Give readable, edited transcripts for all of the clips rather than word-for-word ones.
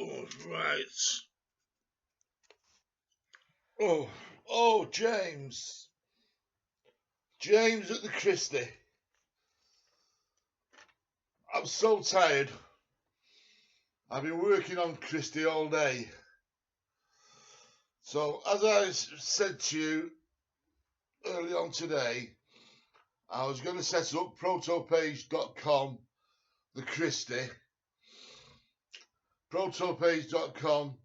Oh, right. Oh, James. James at the Chrsie. I'm so tired. I've been working on Chrsie all day. So, as I said to you early on today, I was going to set up protopage.com, the Chrsie, protopage.com,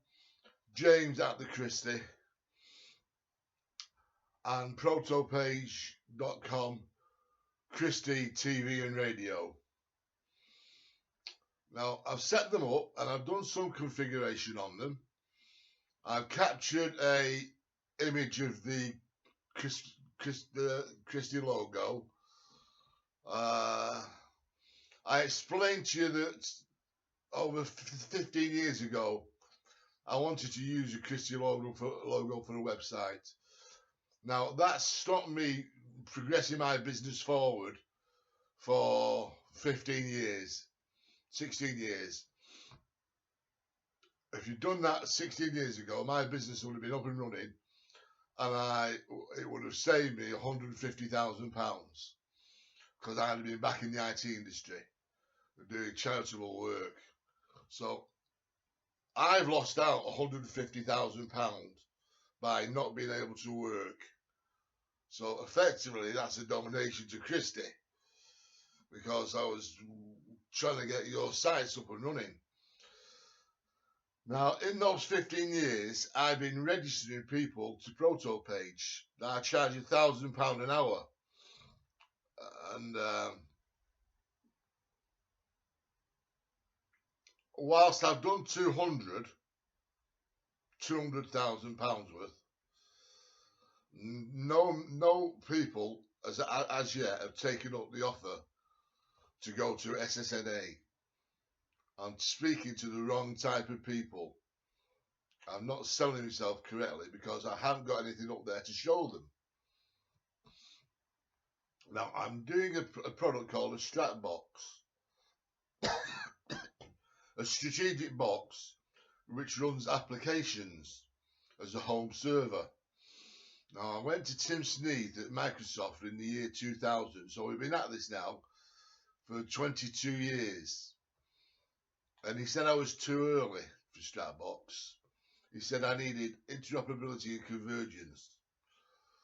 James at the Chrsie, and protopage.com, Chrsie TV and radio. Now, I've set them up and I've done some configuration on them. I've captured a image of the Chrsie logo. I explained to you that over 15 years ago, I wanted to use a Chrsie logo for a website. Now, that's stopped me progressing my business forward for 15 years, 16 years. If you'd done that 16 years ago, my business would have been up and running, and it would have saved me £150,000 because I'd have been back in the IT industry doing charitable work. So I've lost out £150,000 by not being able to work. So effectively, that's a donation to Chrsie because I was trying to get your sites up and running. Now, in those 15 years, I've been registering people to ProtoPage. I charge £1,000 an hour. And whilst I've done £200,000 worth, no people as yet have taken up the offer to go to SSNA. I'm speaking to the wrong type of people. I'm not selling myself correctly because I haven't got anything up there to show them. Now, I'm doing a product called a Strat Box, a strategic box which runs applications as a home server. Now, I went to Tim Sneath at Microsoft in the year 2000, so we've been at this now for 22 years. And he said I was too early for Stratbox. He said I needed interoperability and convergence.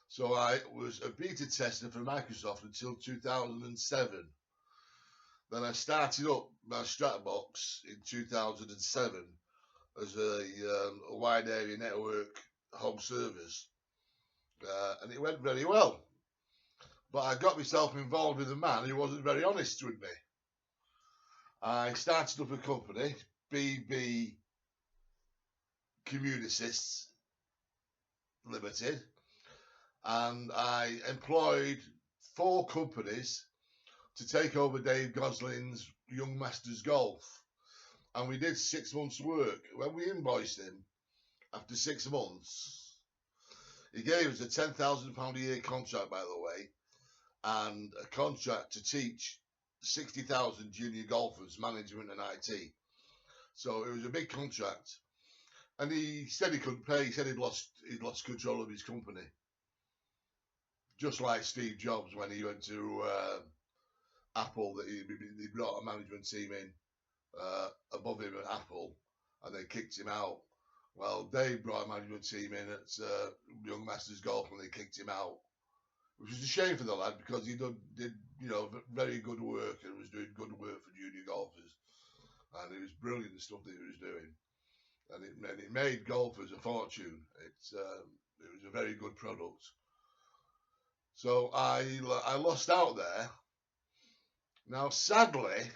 So I was a beta tester for Microsoft until 2007. Then I started up my Stratbox in 2007 as a wide area network home servers. And it went very well. But I got myself involved with a man who wasn't very honest with me. I started up a company, BB Communicists Limited, and I employed 4 companies to take over Dave Gosling's Young Masters Golf. And we did 6 months' work. When we invoiced him, after 6 months, he gave us a £10,000 a year contract, by the way, and a contract to teach 60,000 junior golfers management and IT. So it was a big contract. And he said he couldn't pay. He said he'd lost control of his company. Just like Steve Jobs when he went to Apple, that he brought a management team in above him at Apple, and they kicked him out. Well, Dave brought a management team in at Young Masters Golf, and they kicked him out, which was a shame for the lad because he did very good work and was doing good work for junior golfers, and it was brilliant the stuff that he was doing, and it made golfers a fortune. It was a very good product. So I lost out there. Now, sadly,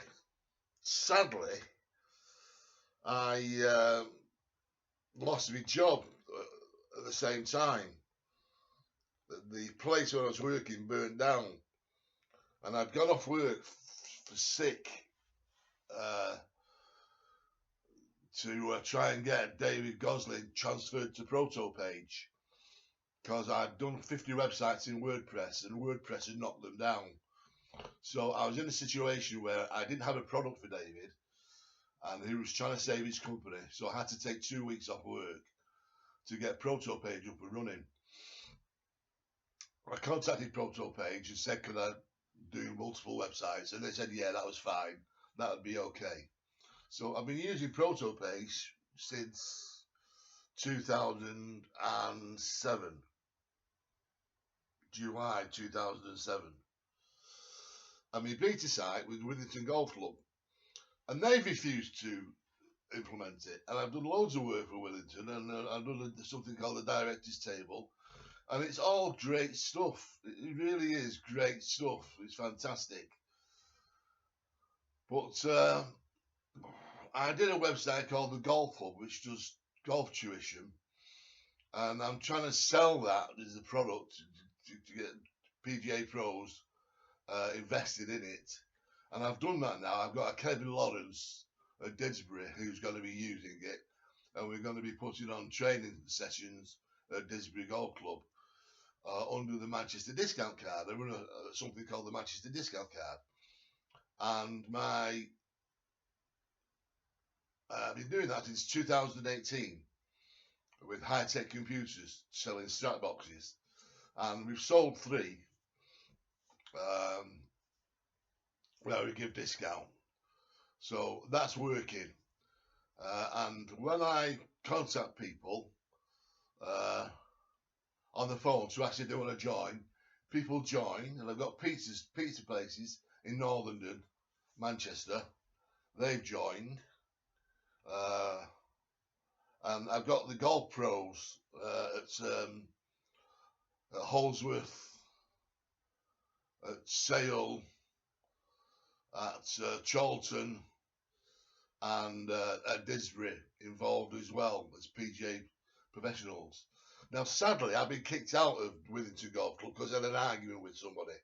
I lost my job at the same time. The place where I was working burnt down, and I'd gone off work for sick to try and get David Gosling transferred to ProtoPage because I'd done 50 websites in WordPress, and WordPress had knocked them down. So I was in a situation where I didn't have a product for David, and he was trying to save his company, so I had to take 2 weeks off work to get ProtoPage up and running. I contacted ProtoPage and said, could I do multiple websites? And they said, yeah, that was fine. That would be okay. So I've been using ProtoPage since 2007, July 2007. And my beta site with Withington Golf Club. And they've refused to implement it. And I've done loads of work for Withington, and I've done something called the Directors Table. And it's all great stuff. It really is great stuff. It's fantastic. But I did a website called the Golf Hub, which does golf tuition. And I'm trying to sell that as a product to get PGA pros invested in it. And I've done that now. I've got a Kevin Lawrence at Didsbury who's going to be using it. And we're going to be putting on training sessions at Didsbury Golf Club. Under the Manchester discount card. They run something called the Manchester discount card. And I've been doing that since 2018 with high-tech computers selling strap boxes. And we've sold 3 where we give discount. So that's working. And when I contact people on the phone to ask if they want to join, people join, and I've got pizza places in Northern Manchester. They've joined, and I've got the golf pros at Holsworth, at Sale, at Charlton, and at Didsbury involved as well as PGA professionals. Now, sadly, I've been kicked out of Withington Golf Club because I had an argument with somebody.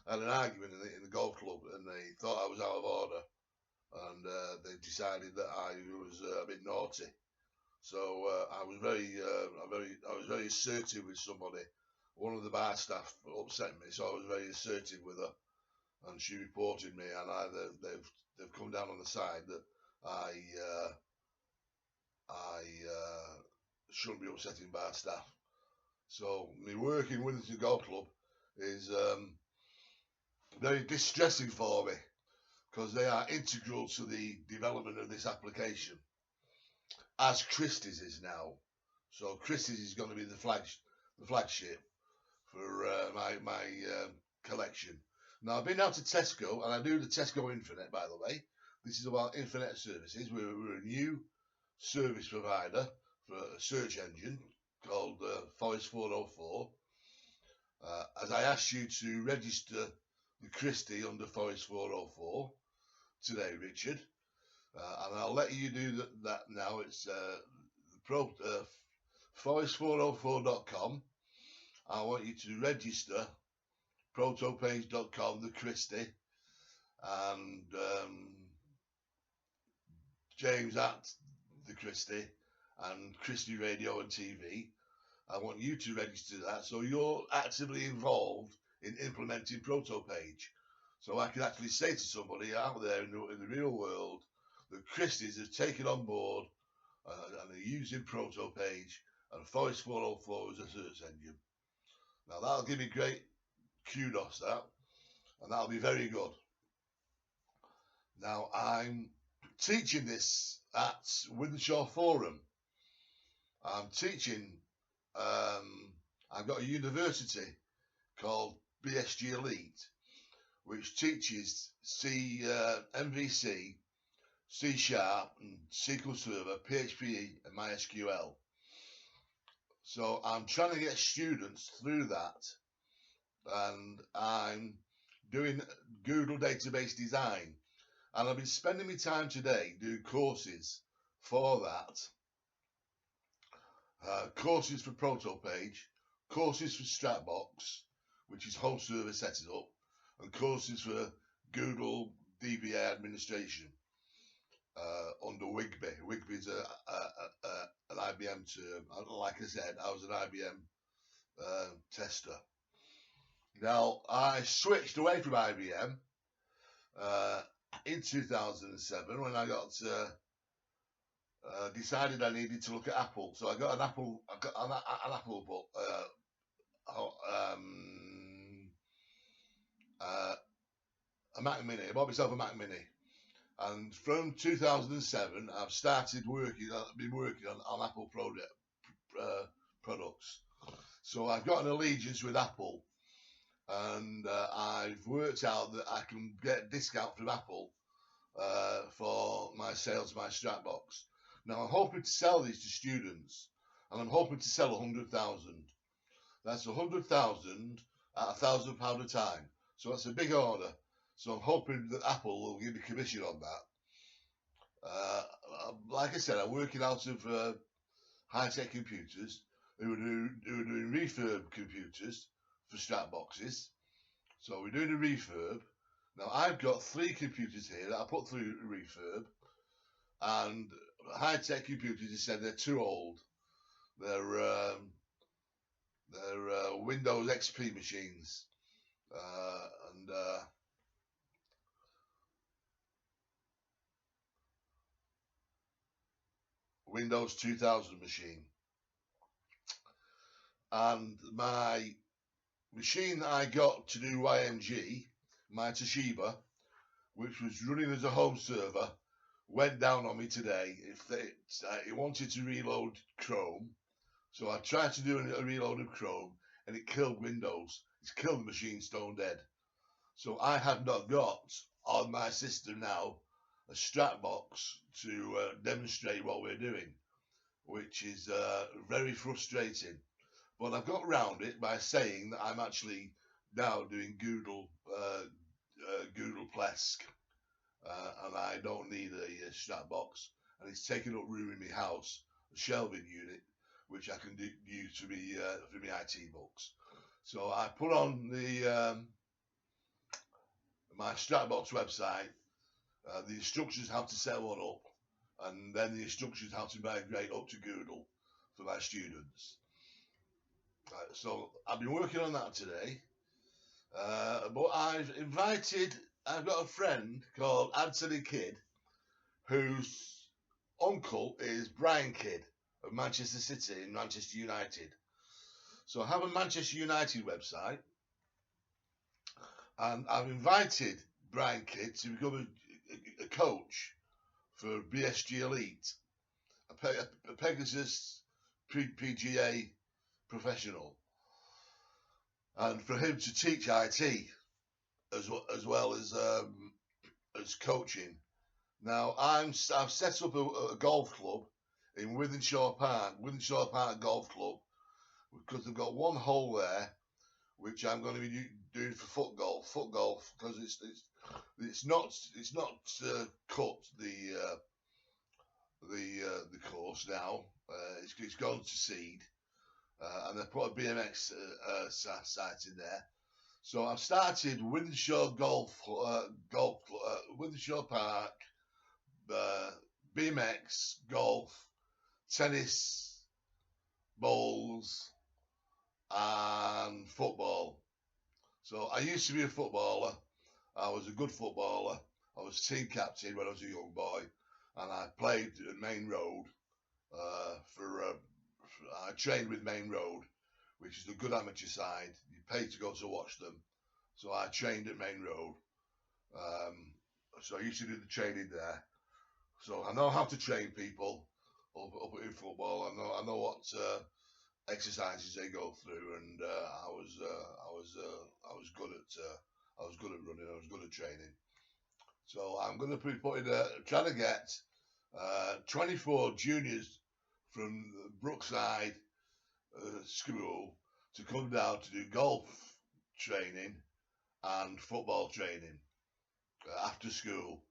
I had an argument in the golf club, and they thought I was out of order, and they decided that I was a bit naughty. So I was very assertive with somebody. One of the bar staff upset me, so I was very assertive with her, and she reported me, and they've come down on the side that I shouldn't be upsetting bar staff. So me working with the golf club is very distressing for me, because they are integral to the development of this application, as Chrstie's is now. So Chrstie's is going to be the flagship for my collection. Now, I've been out to Tesco, and I do the Tesco Infonet, by the way. This is about internet services. We're a new service provider for a search engine called Forest 404. As I asked you to register the Chrsie under Forest 404 today, Richard, and I'll let you do that now. It's forest404.com. I want you to register protopage.com, the Chrsie, and James at the Chrsie, and Chrsie Radio and TV. I want you to register that, so you're actively involved in implementing ProtoPage. So I can actually say to somebody out there in the real world that Chrstie's have taken on board and are using ProtoPage and Forest 404 as a search engine. Now that'll give me great kudos, that, and that'll be very good. Now I'm teaching this at Wythenshawe Forum. I'm teaching, I've got a university called BSG Elite, which teaches MVC, C#, and SQL Server, PHP, and MySQL. So I'm trying to get students through that, and I'm doing Google database design, and I've been spending my time today doing courses for that. Courses for ProtoPage, courses for Stratbox, which is whole server setting up, and courses for Google DBA administration under Wigby. Wigby is an IBM term. Like I said, I was an IBM tester. Now, I switched away from IBM in 2007 when I got decided I needed to look at Apple. So I got an Apple. I got an Apple book. A Mac Mini. I bought myself a Mac Mini, and from 2007, I've started working. I've been working on Apple products. So I've got an allegiance with Apple, and I've worked out that I can get a discount from Apple for my sales, my strap box. Now I'm hoping to sell these to students, and I'm hoping to sell 100,000. That's 100,000 at £1,000 a time. So that's a big order. So I'm hoping that Apple will give me commission on that. Like I said, I'm working out of high-tech computers who are doing refurb computers for strap boxes. So we're doing a refurb. Now I've got 3 computers here that I put through a refurb, and high-tech computers have said they're too old. They're Windows XP machines, and Windows 2000 machine. And my machine that I got to do YMG, my Toshiba, which was running as a home server, went down on me today. It wanted to reload Chrome, so I tried to do a reload of Chrome, and it killed Windows. It's killed the machine stone dead. So I have not got on my system now a strap box to demonstrate what we're doing, which is very frustrating. But I've got around it by saying that I'm actually now doing Google Plesk, and I don't need a strap box, and it's taking up room in my house, a shelving unit, which I can use for my IT books. So I put on the my Strapbox website the instructions how to set one up, and then the instructions how to migrate up to Google for my students. So I've been working on that today, but I've got a friend called Anthony Kidd, whose uncle is Brian Kidd of Manchester City and Manchester United. So I have a Manchester United website, and I've invited Brian Kidd to become a coach for BSG Elite, a Pegasus PGA professional, and for him to teach IT as well as coaching. Now I've set up a golf club in Wythenshawe Park Golf Club, because they've got one hole there which I'm going to be doing for foot golf, because it's not cut the course now. It's gone to seed, and they've put a BMX site in there. So I've started Wythenshawe Wythenshawe Park, BMX, golf, tennis, bowls, and football. So I used to be a footballer. I was a good footballer. I was team captain when I was a young boy, and I played at Main Road. I trained with Main Road, which is the good amateur side. You pay to go to watch them. So I trained at Main Road. So I used to do the training there. So I know how to train people up in football. I know what exercises they go through, and I was good at running. I was good at training. So I'm going to be trying to get 24 juniors from Brookside school to come down to do golf training and football training after school,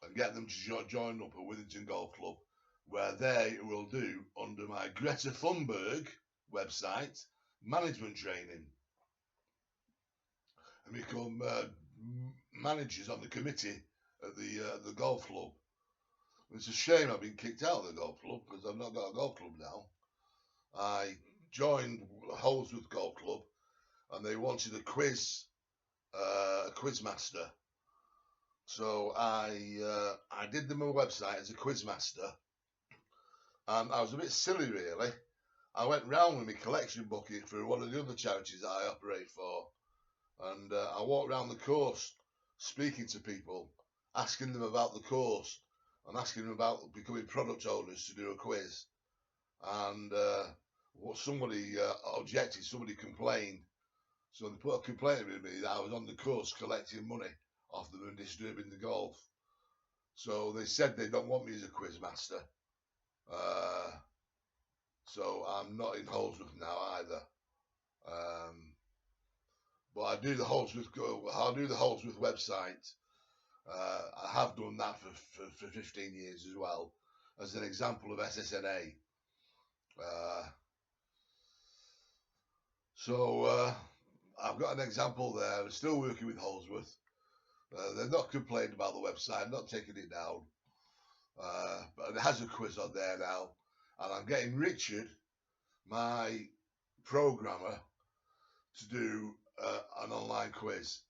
and get them to join up at Withington Golf Club, where they will do, under my Greta Thunberg website, management training, and become managers on the committee at the golf club. It's a shame I've been kicked out of the golf club, because I've not got a golf club now. I joined Holsworth Golf Club, and they wanted a quiz master So I did them a website as a quiz master, and I was a bit silly really. I went round with my collection bucket for one of the other charities that I operate for, and I walked around the course speaking to people, asking them about the course and asking them about becoming product owners to do a quiz. And what somebody objected, somebody complained. So they put a complaint with me that I was on the course collecting money off them and disturbing the golf. So they said they don't want me as a quiz master. So I'm not in Holsworth now either. But I do the Holsworth website. I have done that for 15 years as well, as an example of SSNA. So I've got an example there. I'm still working with Holsworth. They're not complaining about the website, not taking it down. But it has a quiz on there now. And I'm getting Richard, my programmer, to do an online quiz.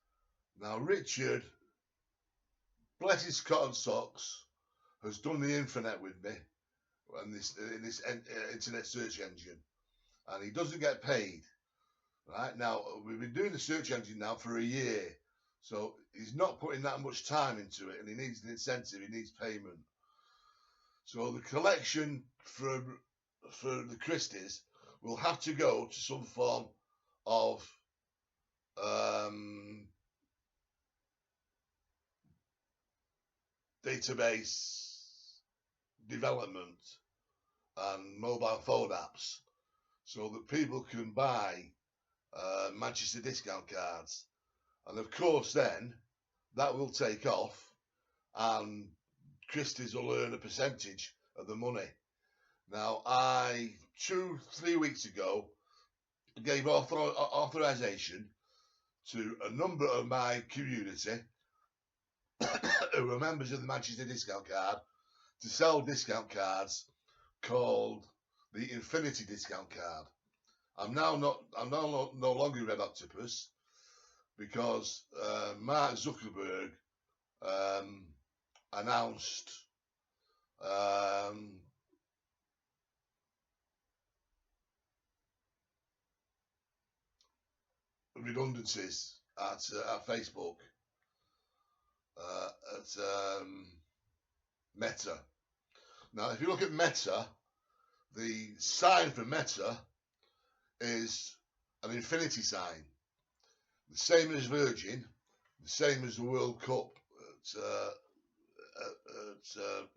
Now, Richard, bless his cotton socks, has done the internet with me in this internet search engine. And he doesn't get paid. Right now, we've been doing the search engine now for a year. So he's not putting that much time into it, and he needs an incentive, he needs payment. So the collection for the Christies will have to go to some form of database development and mobile phone apps, so that people can buy Manchester discount cards. And of course then that will take off and Christie's will earn a percentage of the money. Now, I 2-3 weeks ago gave authorization to a number of my community who are members of the Manchester discount card to sell discount cards called the Infinity discount card. I'm no longer Red Octopus because Mark Zuckerberg announced redundancies at Facebook, at Meta. Now, if you look at Meta, the sign for Meta is an infinity sign, the same as Virgin, the same as the World Cup at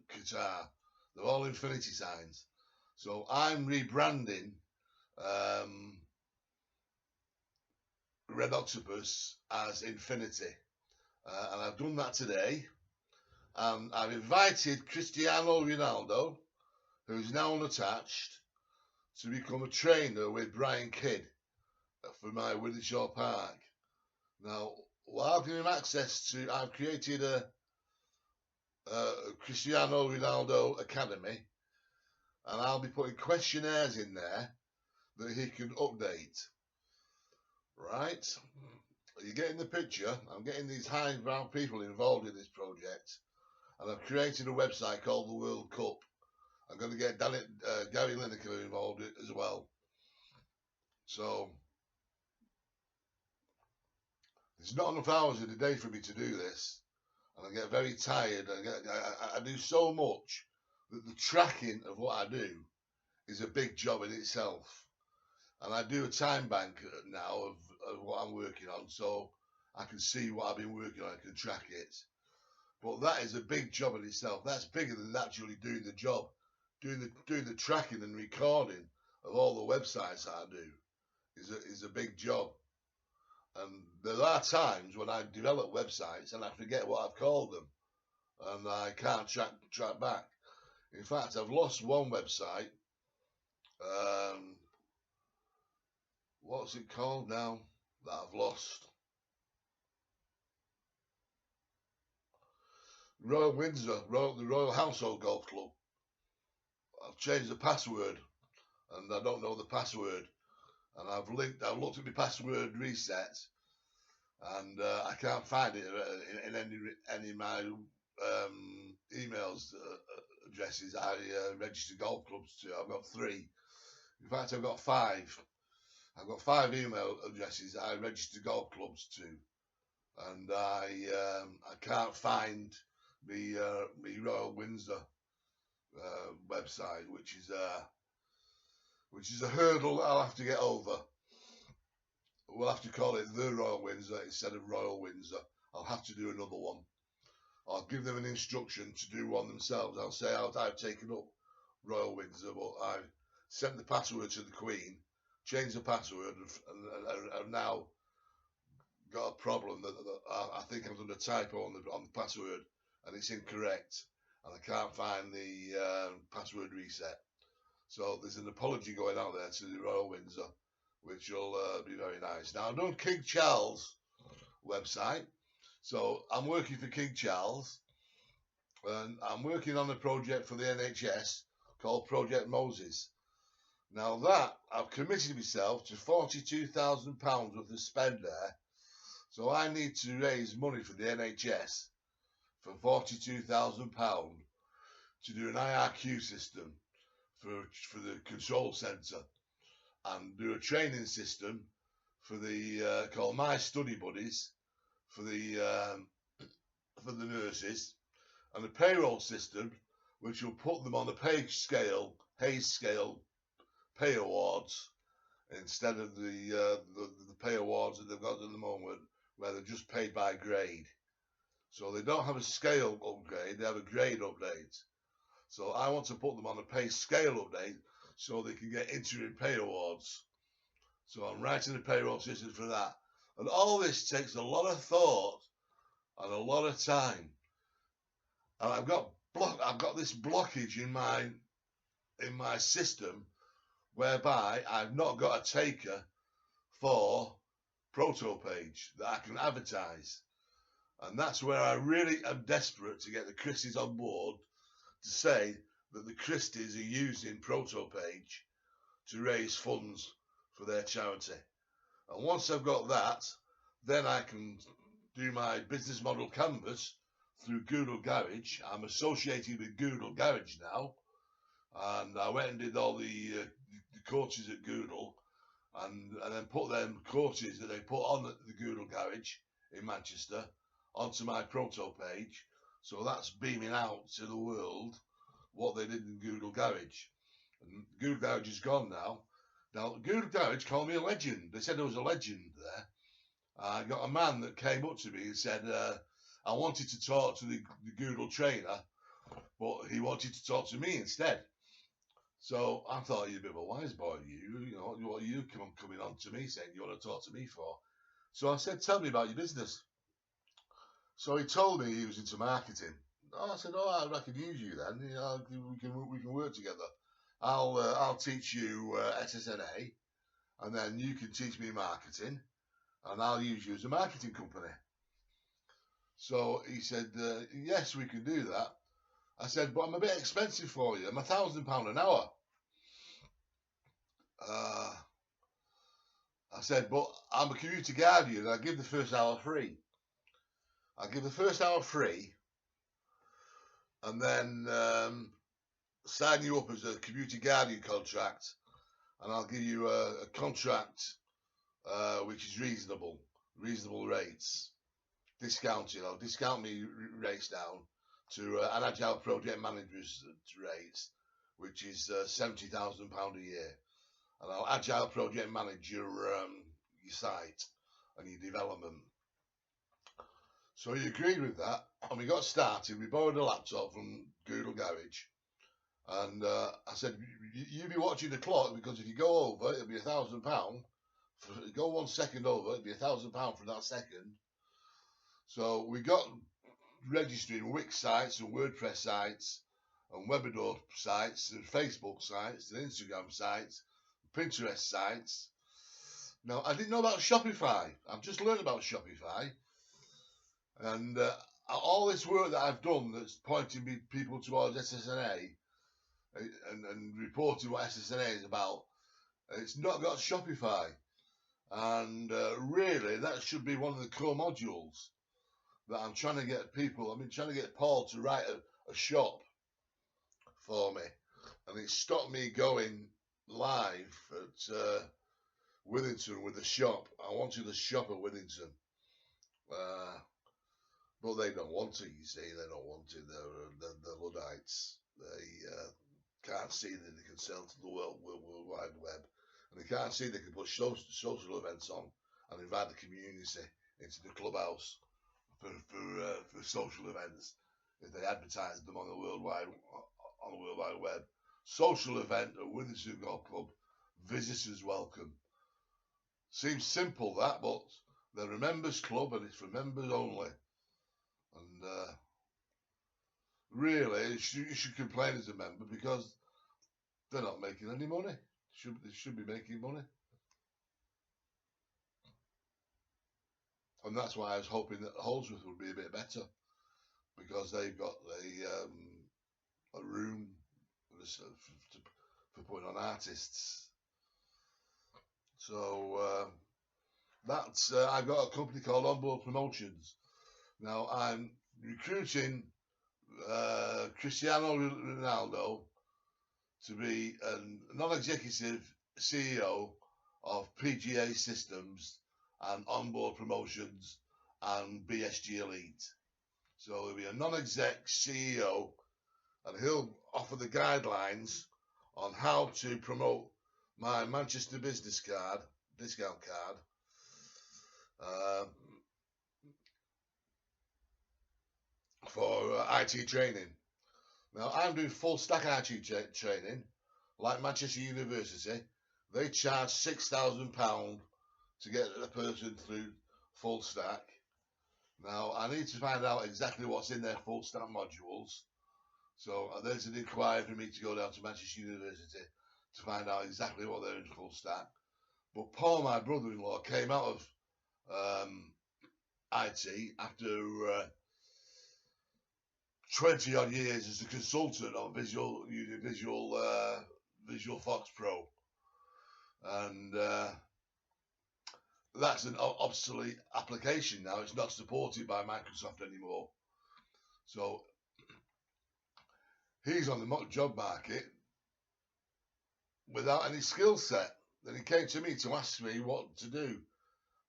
Qatar. They're all infinity signs. So I'm rebranding Red Octopus as Infinity, and I've done that today. And I've invited Cristiano Ronaldo, who's now unattached, to become a trainer with Brian Kidd for my Withershaw Park. Now, while giving him access to, I've created a Cristiano Ronaldo Academy, and I'll be putting questionnaires in there that he can update. Right? Are you getting the picture? I'm getting these high-brow people involved in this project, and I've created a website called the World Cup. I'm going to get Gary Lineker involved as well. So there's not enough hours in the day for me to do this, and I get very tired. I do so much that the tracking of what I do is a big job in itself. And I do a time bank now of what I'm working on, so I can see what I've been working on, I can track it. But that is a big job in itself. That's bigger than actually doing the job. Doing the tracking and recording of all the websites that I do is a big job. And there are times when I develop websites and I forget what I've called them, and I can't track back. In fact, I've lost one website. What's it called now that I've lost? Royal Windsor, the Royal Household Golf Club. I've changed the password, and I don't know the password. And I've looked at my password reset, and I can't find it in any of my emails addresses I register golf clubs to. I've got 3. In fact, I've got 5. I've got 5 email addresses I register golf clubs to, and I can't find the Royal Windsor website, which is a hurdle I'll have to get over. We'll have to call it the Royal Windsor instead of Royal Windsor. I'll have to do another one. I'll give them an instruction to do one themselves. I'll say I've taken up Royal Windsor, but I've sent the password to the Queen, changed the password, and I've now got a problem that I think I've done a typo on the password, and it's incorrect, and I can't find the password reset. So there's an apology going out there to the Royal Windsor, which will be very nice. Now, I've done King Charles' website, so I'm working for King Charles, and I'm working on a project for the NHS called Project Moses. Now that, I've committed myself to £42,000 worth of spend there, so I need to raise money for the NHS for £42,000 to do an IRQ system for the control centre, and do a training system for the called My Study Buddies for the nurses, and a payroll system which will put them on the Hayes scale pay awards, instead of the pay awards that they've got at the moment, where they're just paid by grade. So they don't have a scale upgrade, they have a grade update. So I want to put them on a pay scale update so they can get interim pay awards. So I'm writing a payroll system for that. And all this takes a lot of thought and a lot of time. And I've got this blockage in my system whereby I've not got a taker for ProtoPage that I can advertise. And that's where I really am desperate to get the Christies on board to say that the Christies are using ProtoPage to raise funds for their charity. And once I've got that, then I can do my business model canvas through Google Garage. I'm associated with Google Garage now, and I went and did all the courses at Google, and then put them courses that they put on at the Google Garage in Manchester onto my ProtoPage. So that's beaming out to the world what they did in Google Garage. And Google Garage is gone now. Now, Google Garage called me a legend. They said I was a legend there. I got a man that came up to me and said, I wanted to talk to the Google trainer, but he wanted to talk to me instead. So I thought, you're a bit of a wise boy, you know, what are you coming on to me saying you want to talk to me for? So I said, tell me about your business. So he told me he was into marketing. I said, oh, I can use you then. You know, we can work together. I'll teach you SSNA, and then you can teach me marketing, and I'll use you as a marketing company. So he said, yes, we can do that. I said, but I'm a bit expensive for you. I'm £1,000 an hour. I said, but I'm a community guardian. I give the first hour free. I give the first hour free, and then sign you up as a community guardian contract, and I'll give you a contract which is reasonable rates, discounted. I'll discount me rates down to an agile project manager's rates, which is £70,000 a year, and I'll agile project manage your site and your development. So he agreed with that, and we got started. We borrowed a laptop from Google Garage, and I said, you be watching the clock, because if you go over, it'll be £1,000. Go 1 second over, it'll be £1,000 for that second. So we got registering Wix sites and WordPress sites and Webinar sites and Facebook sites and Instagram sites, Pinterest sites. Now, I didn't know about Shopify. I've just learned about Shopify. And all this work that I've done that's pointing people towards SSNA and reporting what SSNA is about, it's not got Shopify. And really, that should be one of the core modules that I'm trying to get people. I've been trying to get Paul to write a shop for me, and it stopped me going live at Withington with the shop. I wanted a shop at Withington, but they don't want it. You see, they don't want it. They're Luddites. They can't see that they can sell to the World Wide Web, and they can't see they can put social events on and invite the community into the clubhouse for social events if they advertise them on the World Wide Web. Social event at Withington Golf Club, visitors welcome. Seems simple that, but they're a members club and it's for members only. And really, you should complain as a member because they're not making any money. They should be making money. And that's why I was hoping that Holdsworth would be a bit better, because they've got a room for putting on artists. So I've got a company called Onboard Promotions. Now I'm recruiting Cristiano Ronaldo to be a non-executive CEO of PGA Systems and Onboard Promotions and BSG Elite. So he'll be a non-exec CEO, and he'll offer the guidelines on how to promote my Manchester business card, discount card, for IT training. Now I'm doing full stack IT training, like Manchester University. They charge £6,000 to get a person through full stack. Now I need to find out exactly what's in their full stack modules. So there's an inquiry for me to go down to Manchester University to find out exactly what they're in full stack. But Paul, my brother-in-law, came out of IT after 20 odd years as a consultant on Visual Fox Pro, and that's an obsolete application now. It's not supported by Microsoft anymore. So he's on the job market without any skill set. Then he came to me to ask me what to do.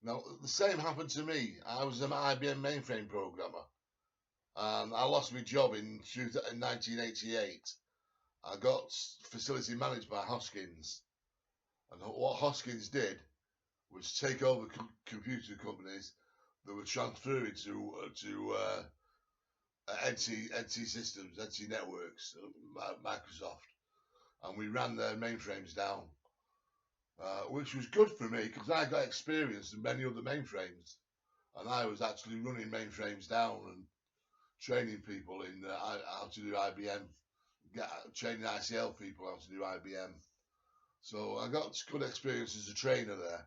Now, the same happened to me. I was an IBM mainframe programmer, and I lost my job in 1988. I got facility managed by Hoskins, and what Hoskins did was take over computer companies that were transferring to NT Systems, NT Networks, Microsoft, and we ran their mainframes down, which was good for me because I got experience in many other mainframes, and I was actually running mainframes down and training people in how to do IBM, training ICL people how to do IBM. So I got good experience as a trainer there,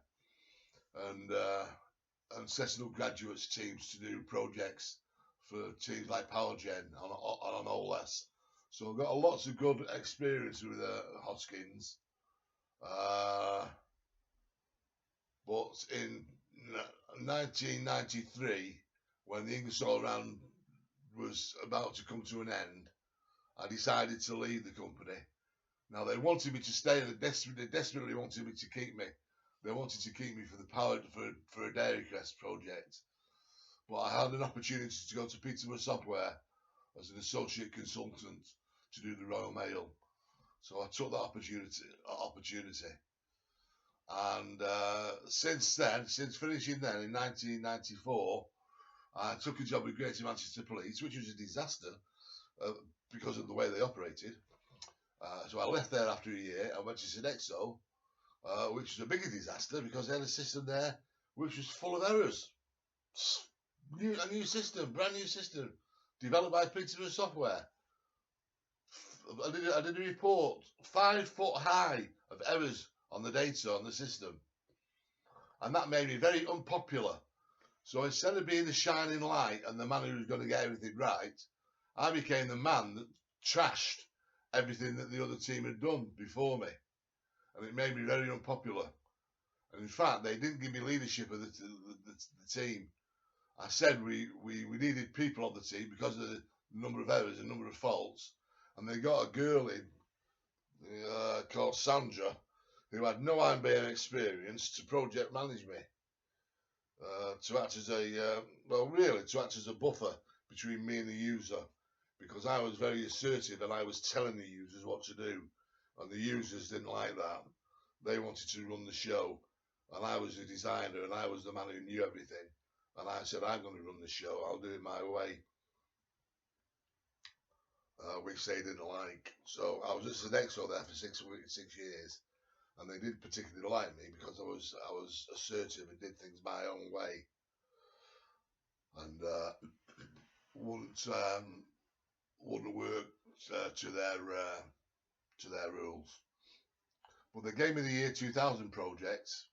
and setting up graduates teams to do projects for teams like PowerGen on OLS. So I've got lots of good experience with Hoskins. But in 1993, when the Ingersoll Round was about to come to an end, I decided to leave the company. Now they wanted me to stay. They desperately wanted me to keep me. They wanted to keep me for a Dairy Crest project. But I had an opportunity to go to Peterborough Software as an associate consultant to do the Royal Mail. So I took that opportunity. And since finishing then in 1994, I took a job with Greater Manchester Police, which was a disaster because of the way they operated. So I left there after a year and went to Sodexo, which was a bigger disaster because they had a system there which was full of errors. A new system, brand new system, developed by Peterborough Software. I did a report 5 foot high of errors on the data on the system, and that made me very unpopular. So instead of being the shining light and the man who was going to get everything right, I became the man that trashed everything that the other team had done before me, and it made me very unpopular. And in fact, they didn't give me leadership of the team. I said we needed people on the team because of the number of errors and number of faults. And they got a girl in called Sandra, who had no IBM experience, to project manage me. To act as a buffer between me and the user, because I was very assertive and I was telling the users what to do, and the users didn't like that. They wanted to run the show, and I was the designer and I was the man who knew everything, and I said, I'm going to run the show, I'll do it my way, which they didn't like. So I was just an extra there for 6 years, and they didn't particularly like me because I was assertive and did things my own way, and wouldn't work to their rules. But they gave me the year 2000 project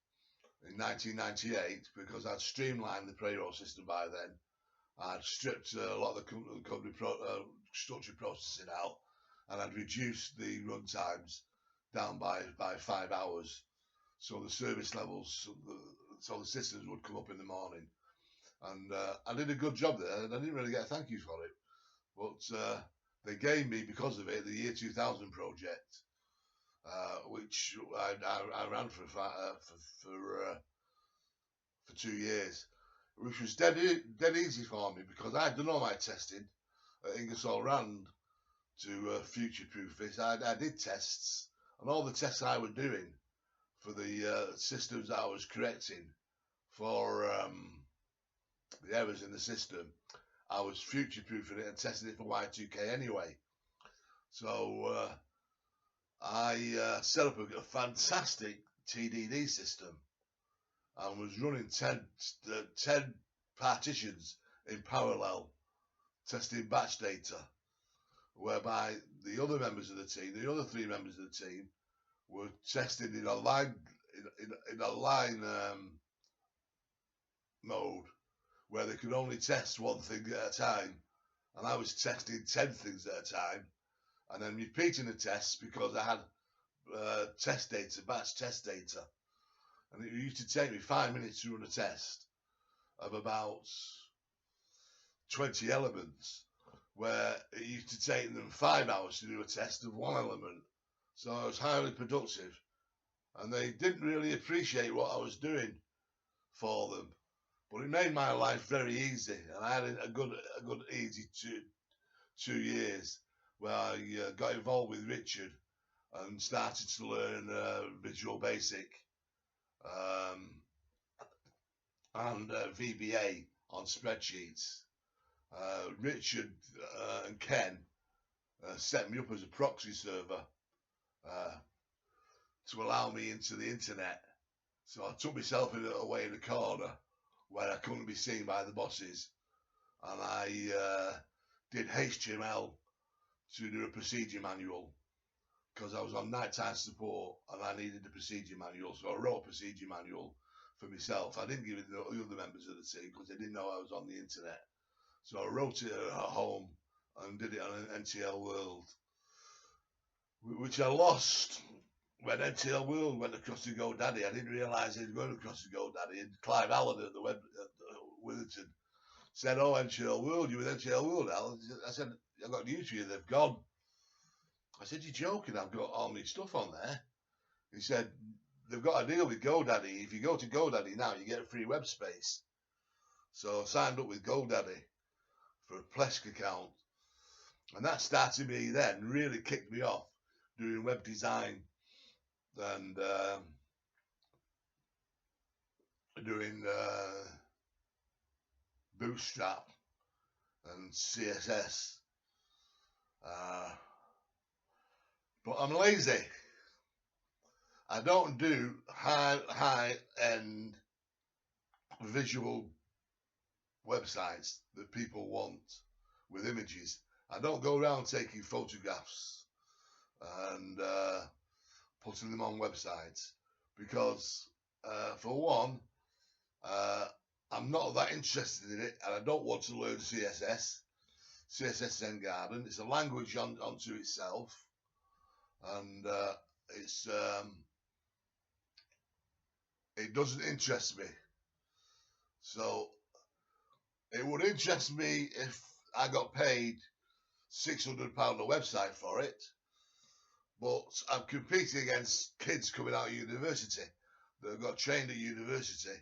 in 1998 because I'd streamlined the payroll system by then. I'd stripped a lot of the company structure processing out, and I'd reduced the run times down by 5 hours. So the service levels, so the systems would come up in the morning. And I did a good job there, and I didn't really get a thank you for it. But they gave me, because of it, the year 2000 project, which I ran for 2 years, which was dead easy for me because I'd done all my testing at Ingersoll Rand to future-proof this. I did tests, and all the tests I was doing for the systems that I was correcting for the errors in the system, I was future-proofing it and testing it for Y2K anyway. So I set up a fantastic TDD system and was running 10 partitions in parallel, testing batch data, whereby the other members of the team, the other 3 members of the team, were testing in a line mode, where they could only test one thing at a time, and I was testing 10 things at a time, and then repeating the tests because I had batch test data, and it used to take me 5 minutes to run a test of about 20 elements, where it used to take them 5 hours to do a test of one element. So I was highly productive, and they didn't really appreciate what I was doing for them. But it made my life very easy, and I had a good easy 2 years where I got involved with Richard and started to learn Visual Basic and VBA on spreadsheets. Richard and Ken set me up as a proxy server to allow me into the internet. So I took myself away in a corner where I couldn't be seen by the bosses, and I did HTML to do a procedure manual because I was on nighttime support and I needed a procedure manual. So I wrote a procedure manual for myself. I didn't give it to the other members of the team because they didn't know I was on the internet. So I wrote it at home and did it on an NTL World, which I lost when NTL World went across to GoDaddy. I didn't realise they were going across to GoDaddy. And Clive Allen at the Witherton said, "Oh, NTL World, you with NTL World, Al?" I said, "I've got news for you, they've gone." I said, "You're joking, I've got all my stuff on there." He said, "They've got a deal with GoDaddy. If you go to GoDaddy now, you get a free web space." So I signed up with GoDaddy for a Plesk account. And that started me then, really kicked me off doing web design and doing Bootstrap and CSS. But I'm lazy. I don't do high-end visual websites that people want with images. I don't go around taking photographs and putting them on websites because, for one, I'm not that interested in it, and I don't want to learn CSS Zen Garden. It's a language unto itself, and it's it doesn't interest me. So it would interest me if I got paid £600 a website for it, but I'm competing against kids coming out of university that have got trained at university,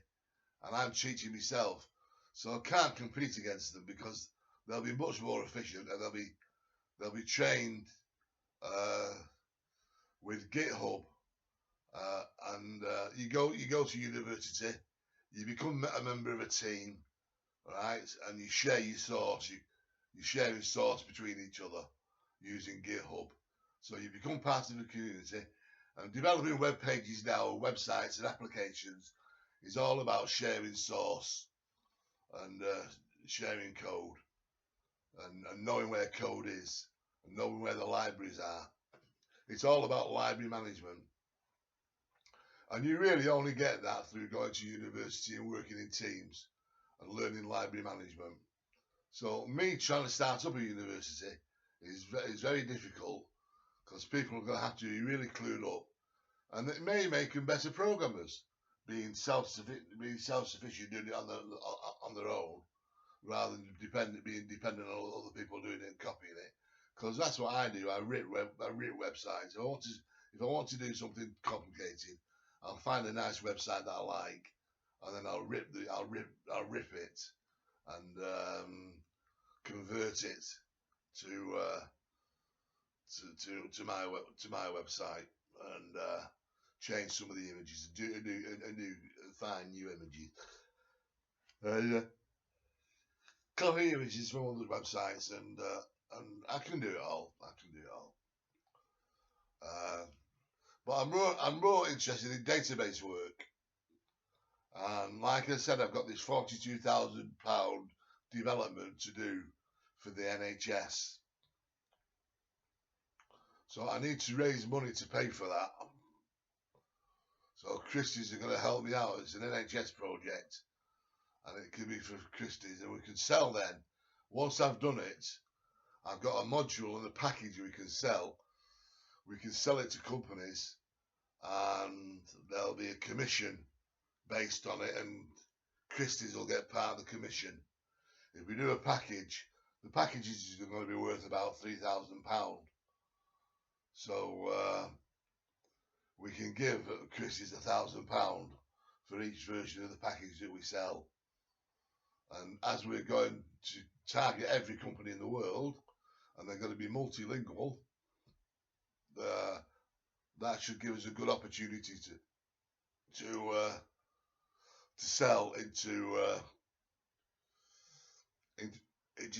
and I'm teaching myself. So I can't compete against them because they'll be much more efficient and they'll be trained uh, with GitHub. And you go to university, you become a member of a team, right? And you share your source. You're sharing source between each other using GitHub. So you become part of the community. And developing web pages now, websites and applications is all about sharing source and sharing code and knowing where code is and knowing where the libraries are. It's all about library management. And you really only get that through going to university and working in teams and learning library management. So me trying to start up a university is very difficult because people are going to have to be really clued up, and it may make them better programmers, being self-sufficient, doing it on their own, rather than being dependent on other people doing it and copying it. Because that's what I do. I rip websites. If I want to do something complicated, I'll find a nice website that I like, and then I'll rip it and convert it to my website and change some of the images, find new images, copy images from other websites, and I can do it all. But I'm more interested in database work. And like I said, I've got this £42,000 development to do for the NHS. So I need to raise money to pay for that. So Chrsies are going to help me out. It's an NHS project, and it can be for Chrsies, and we can sell then. Once I've done it, I've got a module and a package we can sell. We can sell it to companies, and there'll be a commission based on it, and Chrsies will get part of the commission. If we do a package, the package is going to be worth about £3,000. So we can give Chrsies £1,000 for each version of the package that we sell. And as we're going to target every company in the world, and they're going to be multilingual, that should give us a good opportunity to sell into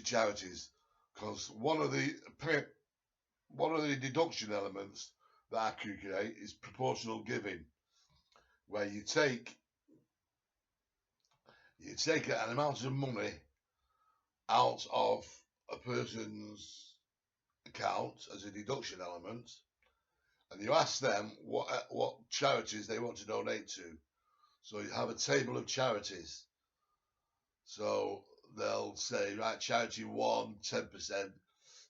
charities. Because one of the deduction elements that I could create is proportional giving, where you take an amount of money out of a person's account as a deduction element, and you ask them what charities they want to donate to. So you have a table of charities. So they'll say, right, charity 1, 10%,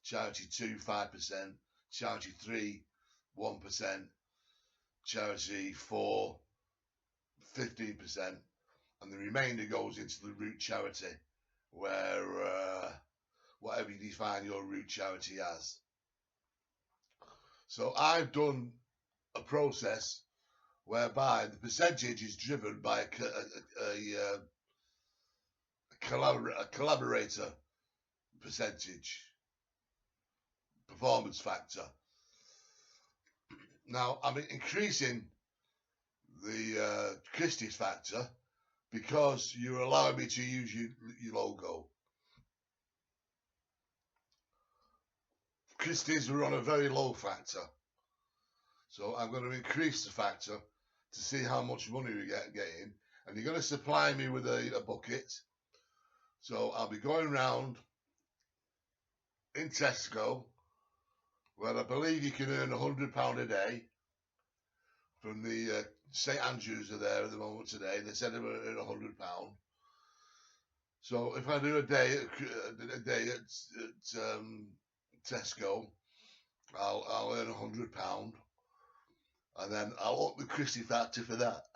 charity 2, 5%, charity 3, 1%, charity 4, 15%, and the remainder goes into the root charity, where whatever you define your root charity as. So I've done a process whereby the percentage is driven by a collaborator percentage, performance factor. Now I'm increasing the Chrsies factor because you're allowing me to use your logo. Chrsies are on a very low factor, so I'm going to increase the factor to see how much money we get in, and you're going to supply me with a bucket. So I'll be going around in Tesco, where I believe you can earn £100 a day from the St Andrews are there at the moment today. They said they were earning £100. So if I do a day at Tesco, I'll earn £100, and then I'll up the Chrsie factor for that.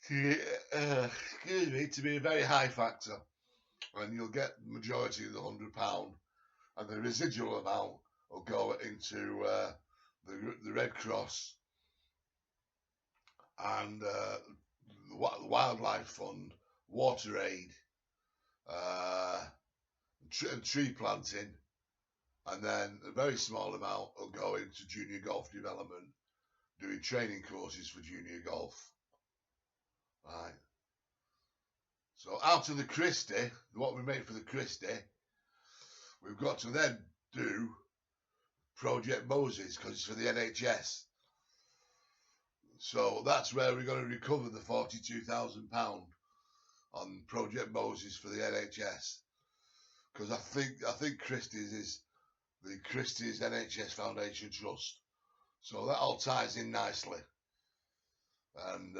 excuse me, to be a very high factor, and you'll get the majority of the £100, and the residual amount will go into the Red Cross and the Wildlife Fund, Water Aid, tree planting, and then a very small amount will go into junior golf development, doing training courses for junior golf. Right. So out of the Chrsie, what we make for the Chrsie, we've got to then do Project Moses because it's for the NHS. So that's where we're going to recover the £42,000 on Project Moses for the NHS. Because I think Chrstie's is the Chrstie's NHS Foundation Trust. So that all ties in nicely. And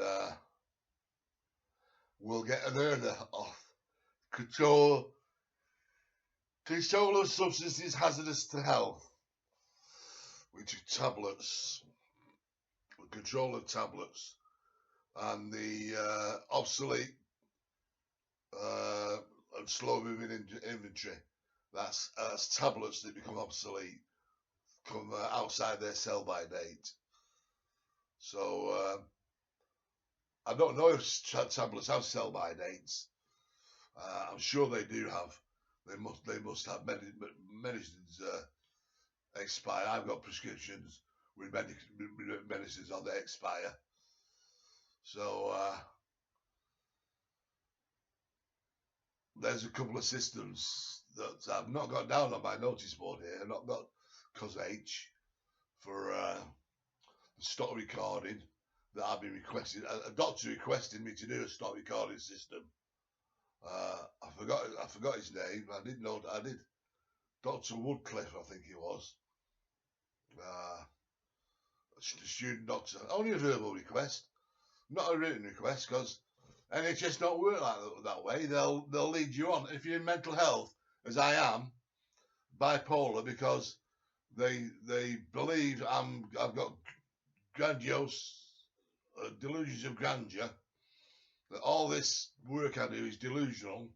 we'll get an earner off control of substances hazardous to health, which are tablets, control of tablets, and the obsolete and slow moving inventory. That's tablets that become obsolete, come outside their sell by date. So I don't know if tablets have sell by dates. I'm sure they do have. They must have medicines expire. I've got prescriptions with medicines on they expire. So there's a couple of systems that I've not got down on my notice board here. I've not got Chrsie for the stock recording that I've been requested. A doctor requested me to do a stock recording system. I forgot his name. I did know that I did. Dr. Woodcliffe, I think he was. A student doctor. Only a verbal request, not a written request, because NHS don't work like that way. They'll lead you on. If you're in mental health, as I am, bipolar, because they believe I've got grandiose delusions of grandeur, that all this work I do is delusional.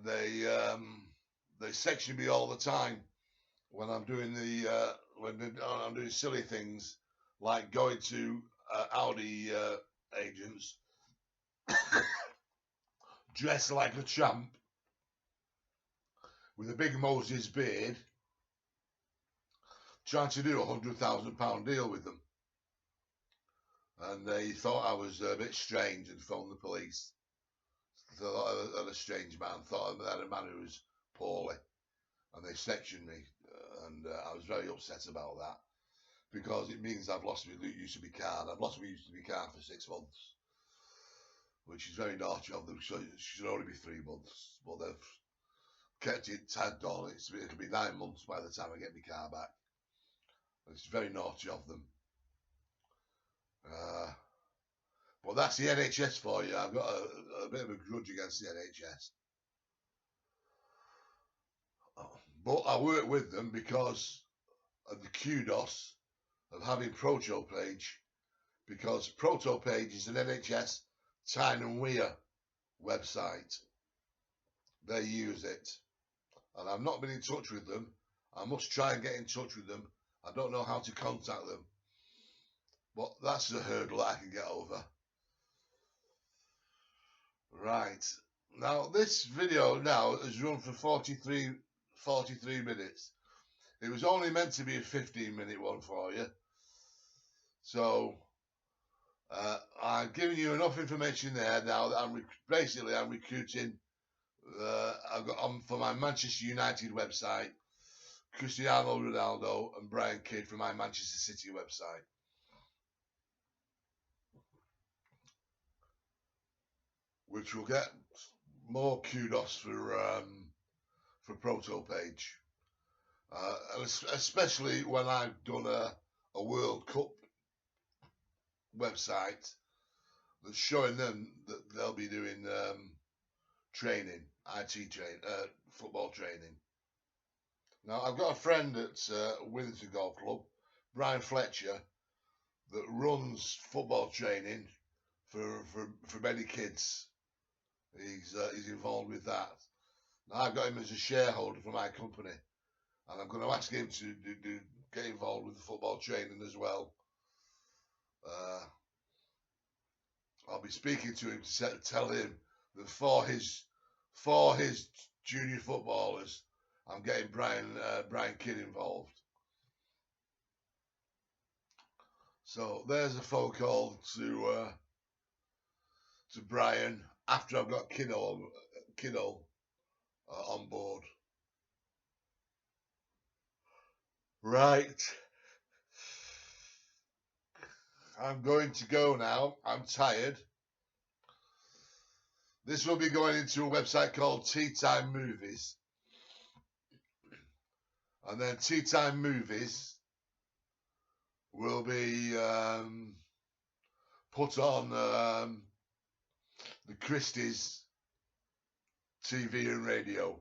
They section me all the time when I'm doing I'm doing silly things like going to Audi agents dressed like a tramp with a big Moses beard, trying to do £100,000 deal with them. And they thought I was a bit strange and phoned the police. Thought I had a strange man, thought I had a man who was poorly, and they sectioned me. And I was very upset about that, because it means I've lost my use of my card. I've lost my use of my card for 6 months, which is very naughty of them. So it should only be 3 months, but they've kept it tagged on. It'll be 9 months by the time I get my car back. It's very naughty of them. But that's the NHS for you. I've got a bit of a grudge against the NHS. But I work with them because of the kudos of having ProtoPage, because ProtoPage is an NHS Tyne and Wear website. They use it. And I've not been in touch with them. I must try and get in touch with them. I don't know how to contact them. But that's a hurdle that I can get over. Right. Now, this video now has run for 43 minutes. It was only meant to be a 15-minute one for you. So, I've given you enough information there now that I'm recruiting. I've got on for my Manchester United website, Cristiano Ronaldo and Brian Kidd for my Manchester City website. Which will get more kudos for ProtoPage, especially when I've done a World Cup website that's showing them that they'll be doing training, football training. Now, I've got a friend at Withington Golf Club, Brian Fletcher, that runs football training for many kids. He's involved with that. Now I've got him as a shareholder for my company, and I'm going to ask him to get involved with the football training as well. I'll be speaking to him to tell him that for his junior footballers, I'm getting Brian Kidd involved. So there's a phone call to Brian after I've got Kiddo on board. Right. I'm going to go now. I'm tired. This will be going into a website called Tea Time Movies. And then Tea Time Movies will be put on the Chrstie's TV and radio.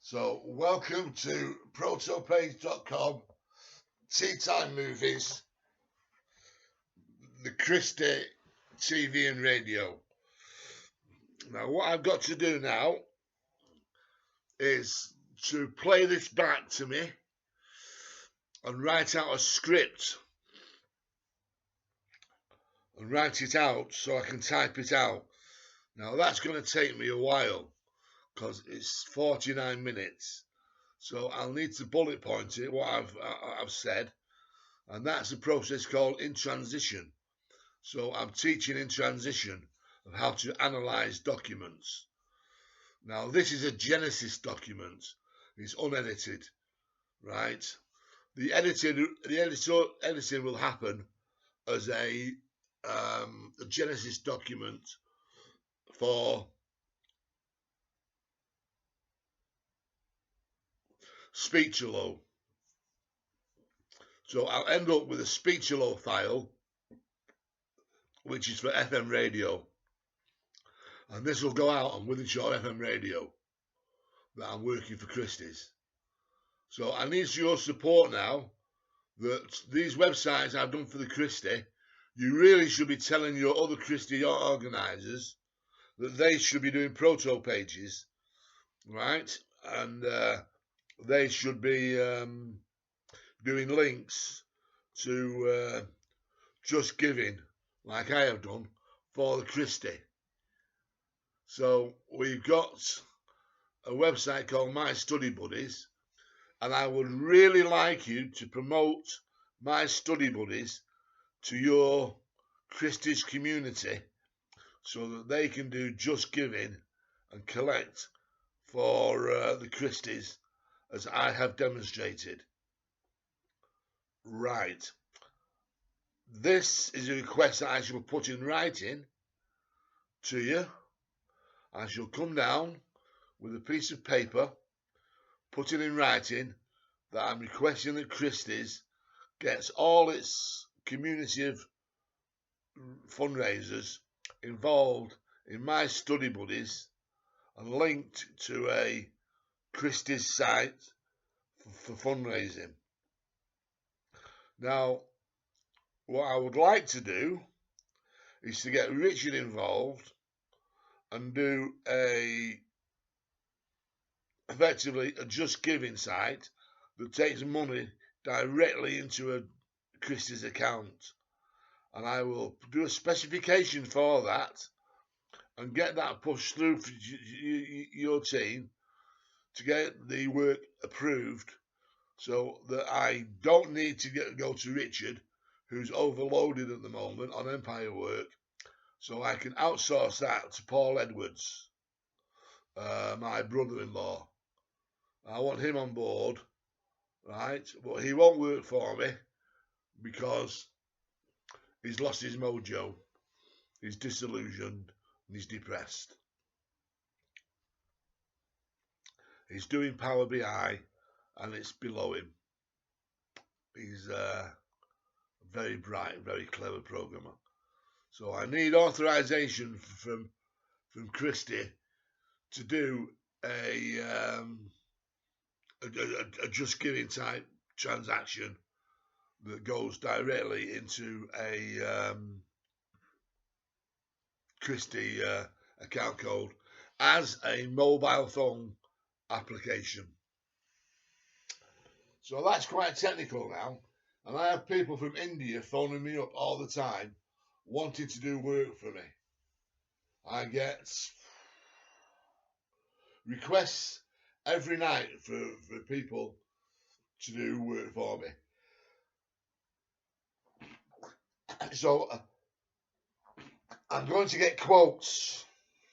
So welcome to protopage.com, Tea Time Movies, the Chrsie TV and radio. Now what I've got to do now is to play this back to me and write out a script and write it out so I can type it out. Now that's going to take me a while because it's 49 minutes, so I'll need to bullet point it what I've said, and that's a process called in transition. So I'm teaching in transition of how to analyze documents. Now this is a Genesis document. It's unedited, right? The editing will happen as a Genesis document for Speech-a-Lo. So I'll end up with a Speech-a-Lo file, which is for FM radio. And this will go out on Wythenshawe FM radio that I'm working for Chrstie's. So I need your support now that these websites I've done for the Chrsie, you really should be telling your other Chrsie organisers that they should be doing proto pages, right? And they should be doing links to Just Giving, like I have done for the Chrsie. So we've got a website called My Study Buddies, and I would really like you to promote My Study Buddies to your Chrstie's community so that they can do Just Giving and collect for the Chrstie's as I have demonstrated. Right. This is a request that I shall put in writing to you. I shall come down with a piece of paper, put it in writing that I'm requesting that Chrstie's gets all its community of fundraisers involved in My Study Buddies and linked to a Chrstie's site for fundraising. Now, what I would like to do is to get Richard involved and do effectively a Just Giving site that takes money directly into a Chrstie's account, and I will do a specification for that and get that pushed through for your team to get the work approved, so that I don't need to go to Richard, who's overloaded at the moment on Empire work. So I can outsource that to Paul Edwards, my brother-in-law. I want him on board, right? But he won't work for me because he's lost his mojo, he's disillusioned, and he's depressed. He's doing Power BI, and it's below him. He's a very bright, very clever programmer. So I need authorization from Chrsie to do a Just Giving type transaction that goes directly into a Chrsie account code as a mobile phone application. So that's quite technical now. And I have people from India phoning me up all the time wanting to do work for me. I get requests every night for people to do work for me. So I'm going to get quotes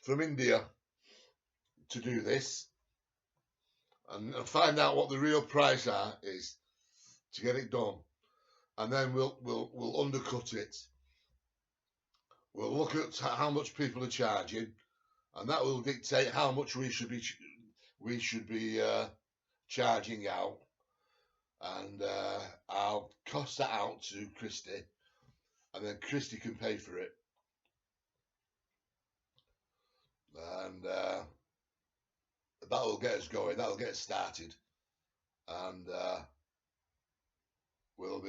from India to do this and find out what the real price is to get it done. And then we'll undercut it. We'll look at how much people are charging, and that will dictate how much we should be charging out. And I'll cost that out to Chrsie, and then Chrsie can pay for it. And that will get us going. That'll get us started, and we'll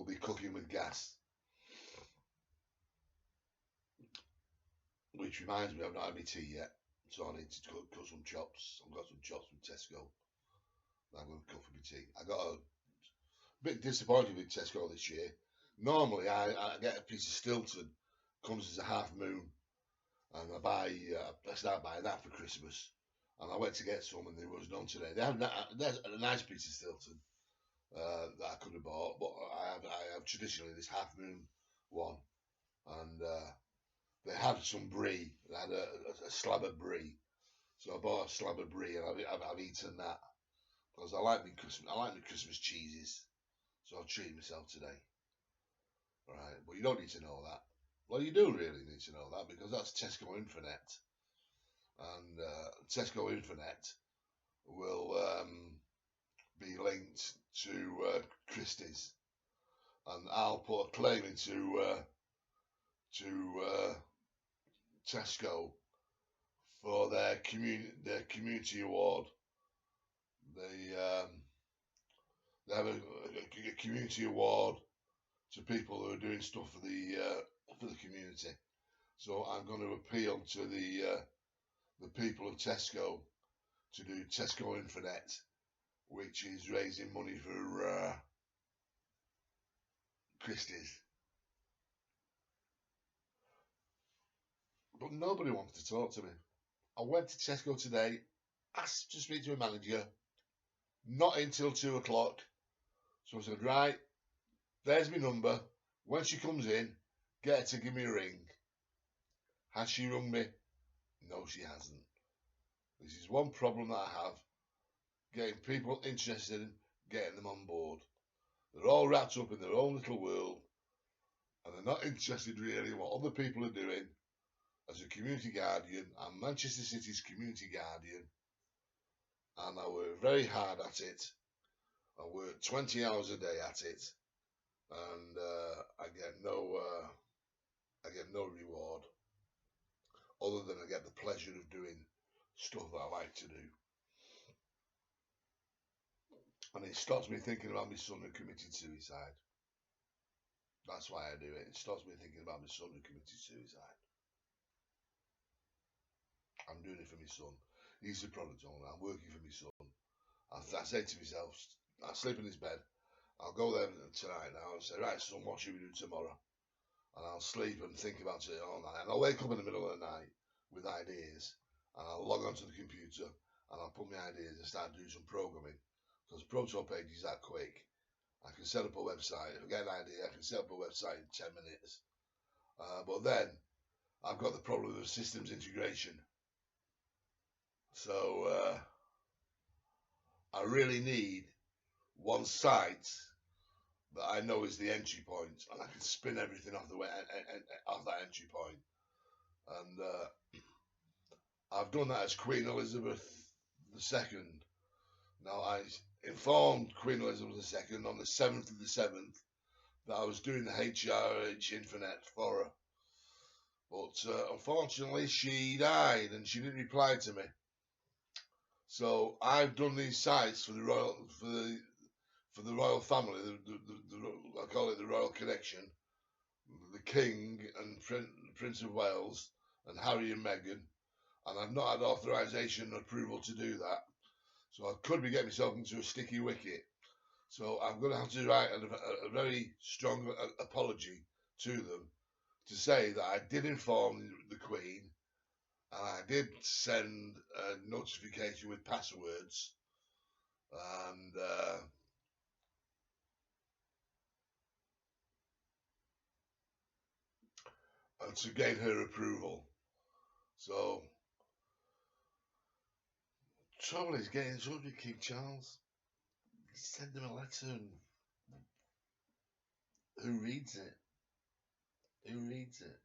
be cooking with gas. Which reminds me, I've not had my tea yet, so I need to cut some chops. I've got some chops from Tesco that I'm going to cut for my tea. I got a bit disappointed with Tesco this year. Normally, I get a piece of Stilton, comes as a half moon, and I start buying that for Christmas. And I went to get some, and there was none today. They have a nice piece of Stilton that I could have bought, but I have traditionally this half moon one, and they had some brie. They had a slab of brie, so I bought a slab of brie, and I've eaten that because I like my Christmas cheeses, so I'll treat myself today. Right, but you don't need to know that. Well, you do really need to know that because that's Tesco Infonet, and Tesco Infonet will be linked to Christie's, and I'll put a claim into Tesco for their community award. They have a community award to people who are doing stuff for the community. So I'm going to appeal to the people of Tesco to do Tesco Infonet, which is raising money for Christie's. But nobody wants to talk to me. I went to Tesco today, asked to speak to a manager, not until 2 o'clock. So I said, right, there's my number. When she comes in, get her to give me a ring. Has she rung me? No, she hasn't. This is one problem that I have, getting people interested in getting them on board. They're all wrapped up in their own little world, and they're not interested really in what other people are doing. As a community guardian, I'm Manchester City's community guardian, and I work very hard at it. I work 20 hours a day at it, and I get no reward other than I get the pleasure of doing stuff that I like to do. And it stops me thinking about my son who committed suicide. That's why I do it. It stops me thinking about my son who committed suicide. I'm doing it for my son. He's the product owner. I'm working for my son. I say to myself, I sleep in his bed. I'll go there tonight now and say, right, son, what should we do tomorrow? And I'll sleep and think about it all night. And I'll wake up in the middle of the night with ideas. And I'll log onto the computer and I'll put my ideas and start doing some programming. Because Proto Page is that quick. I can set up a website. If I get an idea, I can set up a website in 10 minutes. But then I've got the problem of systems integration. So I really need one site that I know is the entry point, and I can spin everything off off that entry point. And I've done that as Queen Elizabeth II. Now, I informed Queen Elizabeth II on the 7th of the 7th that I was doing the HRH Infonet for her. But unfortunately, she died and she didn't reply to me. So I've done these sites for the for the royal family, I call it the royal connection, the King and Prince of Wales and Harry and Meghan, and I've not had authorization or approval to do that. So I could be getting myself into a sticky wicket. So I'm going to have to write a very strong apology to them to say that I did inform the Queen and I did send a notification with passwords and to gain her approval. So trouble is getting in touch with King Charles. Send him a letter and who reads it? Who reads it?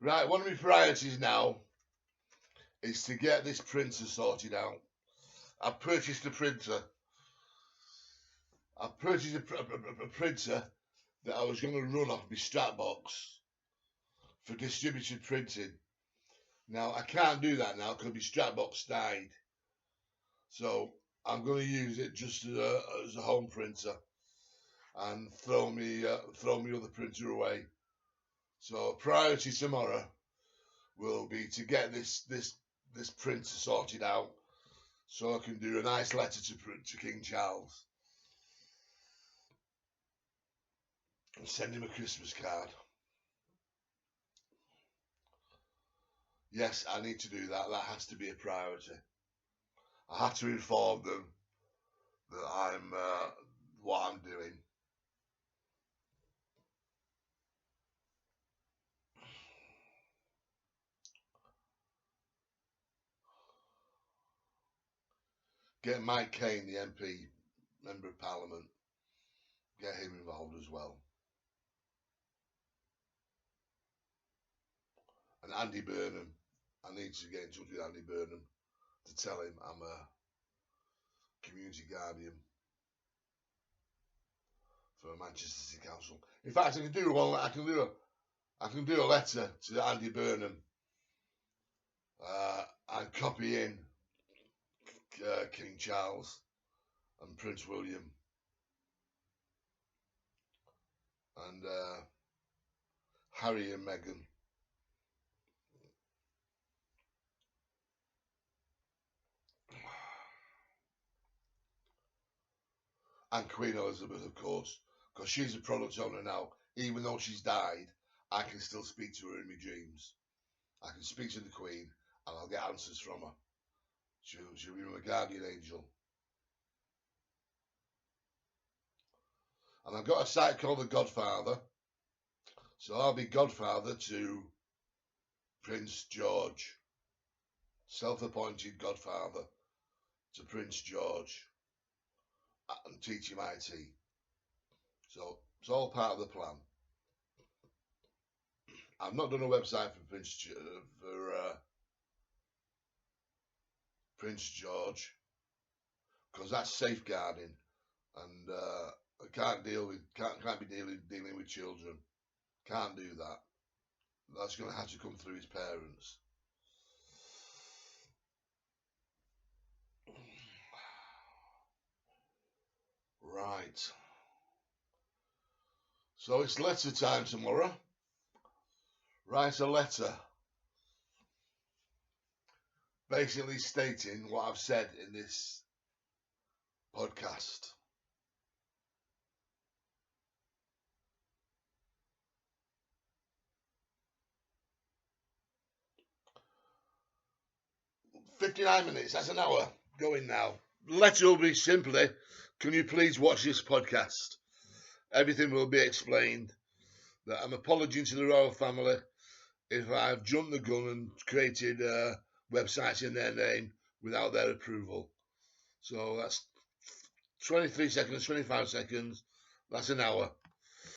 Right, one of my priorities now is to get this printer sorted out. I've purchased a printer. I've purchased a printer that I was going to run off my strap box for distributed printing. Now, I can't do that now because my strap box died. So I'm going to use it just as a home printer and throw me other printer away. So priority tomorrow will be to get this printer sorted out so I can do a nice letter to King Charles and send him a Christmas card. Yes, I need to do that. That has to be a priority. I have to inform them that I'm what I'm doing. Get Mike Caine, the MP, Member of Parliament, get him involved as well. And Andy Burnham, I need to get in touch with Andy Burnham to tell him I'm a community guardian for Manchester City Council. In fact, I can do one. I can do a letter to Andy Burnham and copy in King Charles and Prince William and Harry and Meghan. And Queen Elizabeth, of course, because she's a product owner now. Even though she's died, I can still speak to her in my dreams. I can speak to the Queen and I'll get answers from her. She'll be my guardian angel. And I've got a site called The Godfather. So I'll be godfather to Prince George. Self-appointed godfather to Prince George. And teach him IT. So it's all part of the plan. I've not done a website for Prince George because that's safeguarding, and I can't be dealing with children. Can't do that. That's going to have to come through his parents. Right. So it's letter time tomorrow. Write a letter basically stating what I've said in this podcast. "59 minutes, that's an hour going now. The letter will be simply, can you please watch this podcast? Everything will be explained. That I'm apologizing to the royal family if I've jumped the gun and created websites in their name without their approval. So that's 23 seconds, 25 seconds, that's an hour.